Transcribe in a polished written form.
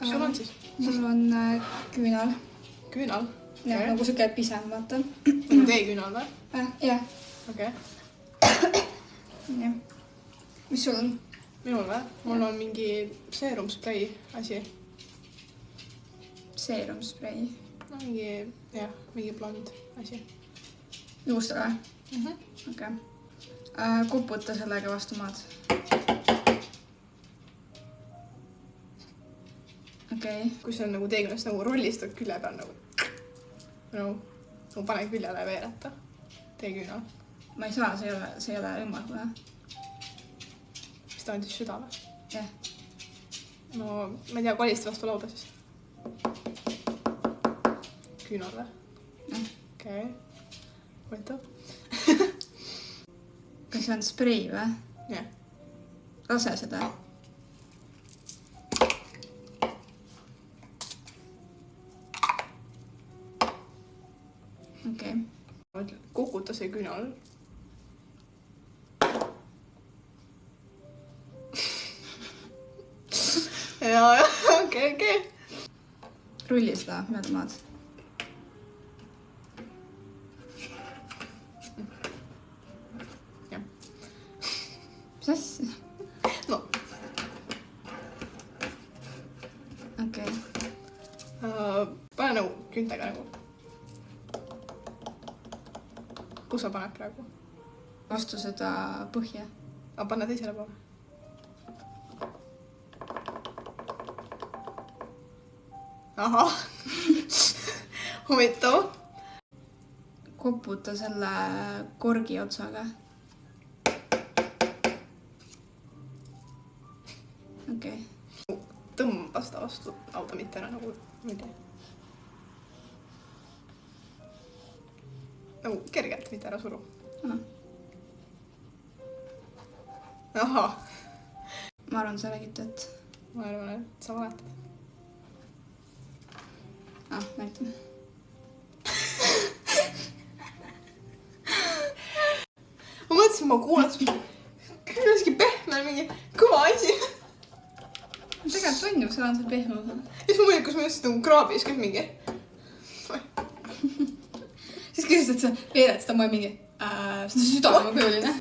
Mis sul on siis? Mul on küünal. Küünal? Jah, nagu siuke pisem, vaata. Nagu teeküünal või? Jah. Okei. Jah. Mis sul on? Minul või? Mul on mingi seerumsprei asi. Seerumsprei? No mingi blond asi. Juustele või? Okei. Kuputa sellega vastu maad. Okei. Kui see on nagu teeküünast nagu rollistad külje peal nagu pane küljele veereta. Teeküünal. Ma ei saa, see ei ole ümmargu, jah? Mis ta on siis süda või? Jah. No ma ei tea, koliste vastu lauda siis. Küünal või? Jah. Okei. Võtab. Kas see on sprei või? Jah. Lase seda. Okei. Kukuta see küünal. ja, okei. Rulli seda mööda maad. Jah. Mis asja? No. Okei. Pane nagu küntega nagu. Kus sa paned praegu? Vastu seda põhja. Aga panna teisele poole. Ahah. Huvitav. Koputa selle korgi otsaga. Okei. Tõmba seda vastu lauda, mitte ära nagu muidu. Nagu kergelt, mitte ära suru. Ahah. Ma arvan, sa räägid tõtt. Ma arvan, et sa valetad. Näitan. Ma mõtlesin, ma kuulasin. Kuidagi pehme mingi kõva asi. Tegelikult on ju, seal on see pehme osa. Ja siis ma mõtlesin, kus ma just nagu kraabis käis mingi. Siis küsis, et sa veered seda moe mingi, seda süda on kujuline.